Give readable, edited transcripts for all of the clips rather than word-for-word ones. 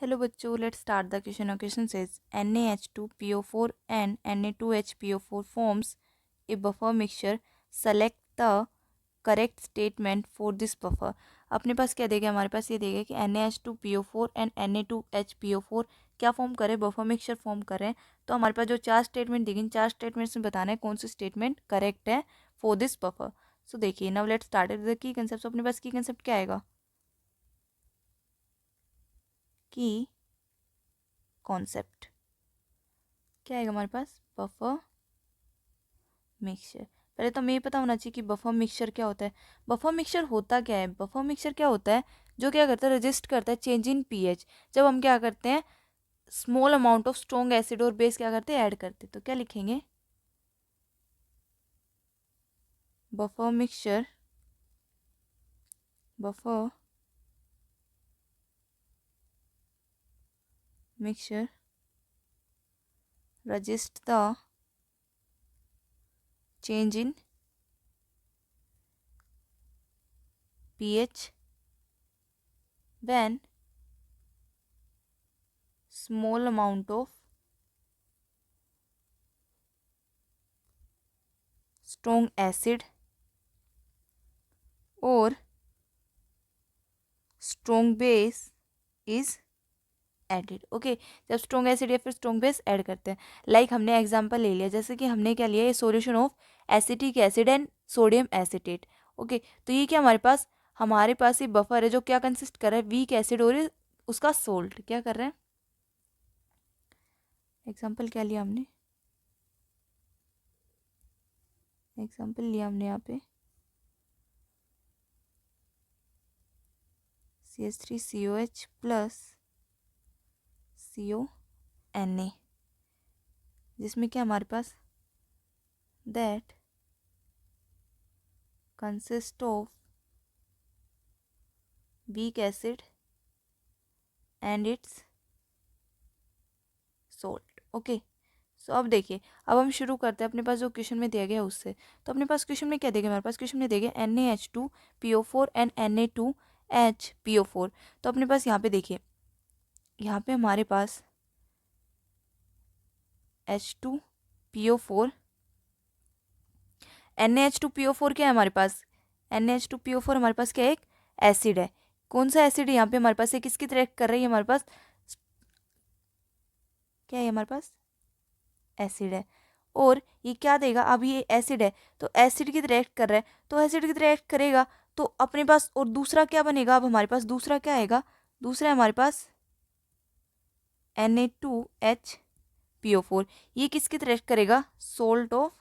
Hello बच्चों, let's start the question. Our question says NaH2PO4 and Na2HPO4 forms a buffer mixture. Select the correct statement for this buffer. अपने पास क्या देगा, हमारे पास ये देगा कि NaH2PO4 एंड Na2HPO4 क्या फॉर्म करे, बफर मिक्सचर फॉर्म करें। तो हमारे पास जो चार स्टेटमेंट देगी, इन चार स्टेटमेंट्स में बताना है कौन सी स्टेटमेंट करेक्ट है फॉर दिस बफर। सो देखिए, now let's start with the key concept. अपने पास की कंसेप्ट क्या आएगा, की कॉन्सेप्ट क्या आएगा हमारे पास, बफर मिक्सचर। पहले तो हमें ये पता होना चाहिए कि बफर मिक्सचर क्या होता है। बफर मिक्सचर होता क्या है, बफर मिक्सचर क्या होता है, जो क्या करता है, रजिस्ट करता है चेंज इन पीएच। जब हम क्या करते हैं, small amount of strong acid और बेस क्या करते हैं, ऐड करते हैं। तो क्या लिखेंगे, buffer mixture, buffer mixture resist the change in pH when small amount of strong acid or strong base is added. Okay, जब स्ट्रॉन्ग एसिड या फिर स्ट्रॉन्ग बेस ऐड करते हैं। लाइक हमने एग्जांपल ले लिया, जैसे कि हमने क्या लिया, ये solution of acetic acid and sodium acetate. Okay, तो ये क्या हमारे पास ये बफर है जो क्या कंसिस्ट कर रहा है, वीक एसिड और उसका सोल्ट क्या कर रहे हैं। एग्जाम्पल क्या लिया हमने, एग्जाम्पल लिया हमने यहाँ पे CH3COH प्लस CONA, जिसमें क्या हमारे पास that consist of weak acid and its salt. Okay, so अब देखिए, अब हम शुरू करते हैं अपने पास जो क्वेश्चन में दिया गया है उससे। तो अपने पास क्वेश्चन में क्या दिया गया, हमारे पास क्वेश्चन में दिया गया NaH2PO4 एंड Na2HPO4। तो अपने पास यहाँ पे देखिए, यहाँ पे हमारे पास H2PO4, NaH2PO4 क्या है हमारे पास, NaH2PO4 हमारे पास क्या है, एक एसिड है। कौन सा एसिड है यहाँ पे हमारे पास, ये किसकी रिएक्ट कर रही है, हमारे पास क्या है, हमारे पास एसिड है। और ये क्या देगा, अब ये एसिड है तो एसिड की रिएक्ट कर रहा है, तो एसिड की रिएक्ट करेगा तो अपने पास और दूसरा क्या बनेगा, अब हमारे पास दूसरा क्या आएगा, दूसरा है हमारे पास Na2HPO4। ये किसकी रिएक्ट करेगा, सोल्ट ऑफ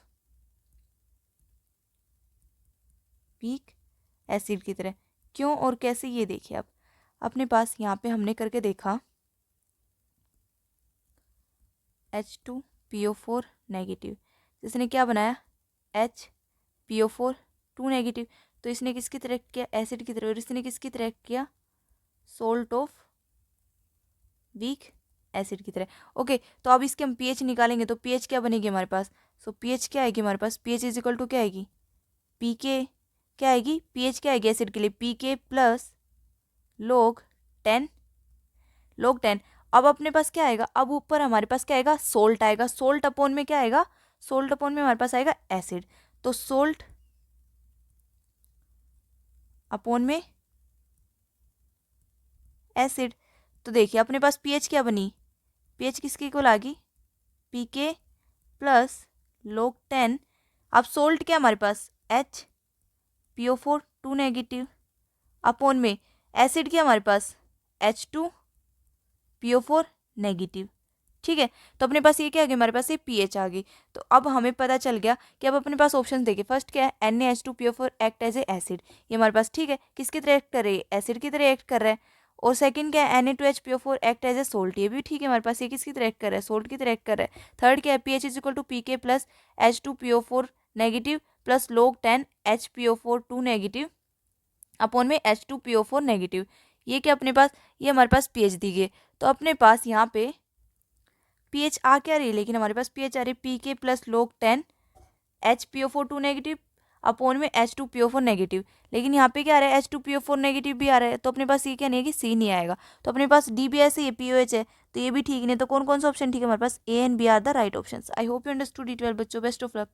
वीक एसिड की तरह। क्यों और कैसे, ये देखिए। अब अपने पास यहाँ पे हमने करके देखा, H2PO4 नेगेटिव, जिसने क्या बनाया, HPO4 2 नेगेटिव। तो इसने किसकी तरह किया, एसिड की तरह, और इसने किसकी तरह किया, सोल्ट ऑफ वीक एसिड की तरह। ओके, तो अब इसके हम पीएच निकालेंगे, तो पीएच क्या बनेगी हमारे पास, सो पीएच क्या आएगी हमारे पास, पीएच इज इक्वल टू क्या आएगी, पीके क्या आएगी, पीएच क्या आएगी एसिड के लिए, पीके प्लस log 10 log 10। अब अपने पास क्या आएगा, अब ऊपर हमारे पास क्या आएगा, सोल्ट आएगा। सोल्ट अपॉन में क्या आएगा, सोल्ट अपॉन में हमारे पास आएगा एसिड। तो सोल्ट अपॉन में एसिड। तो देखिए अपने पास पीएच क्या बनी, पीएच किसके इक्वल आ गई, पीके प्लस log 10। अब सोल्ट क्या हमारे पास, HPO4 2 नेगेटिव, अपॉन में एसिड क्या हमारे पास, H2PO4 नेगेटिव। ठीक है, तो अपने पास ये क्या आ गया, हमारे पास ये पीएच आ गई। तो अब हमें पता चल गया कि अब अपने पास ऑप्शन देखिए, फर्स्ट क्या है, NaH2PO4 act as a acid, ये हमारे पास ठीक है, किसकी तरह एक्ट कर रही है, एसिड की तरह एक्ट कर रहा है। और सेकंड क्या है, Na2HPO4 act as a salt, ये भी ठीक है हमारे पास, ये किसकी तरह एक्ट कर रहा है, सोल्ट की तरह एक्ट कर रहा है। थर्ड क्या है, pH is equal to pK plus H2PO4 negative plus log 10 HPO4 2 negative upon में H2PO4 नेगेटिव। ये क्या अपने पास, ये हमारे पास पीएच दी गई। तो अपने पास यहाँ पे पीएच आ क्या रही है, लेकिन हमारे पास पीएच आ रही है pK plus log 10 HPO4 2 negative upon में H2PO4 नेगेटिव। लेकिन यहाँ पे क्या आ रहा है, H2PO4 नेगेटिव भी आ रहा है, तो अपने पास ये क्या नहीं है कि C नहीं आएगा। तो अपने पास D भी ऐसे, ये POH है, तो ये भी ठीक नहीं। तो कौन कौन सा ऑप्शन ठीक है हमारे पास, A and B are the right option. I hope you understood it well बच्चों, बेस्ट ऑफ लक।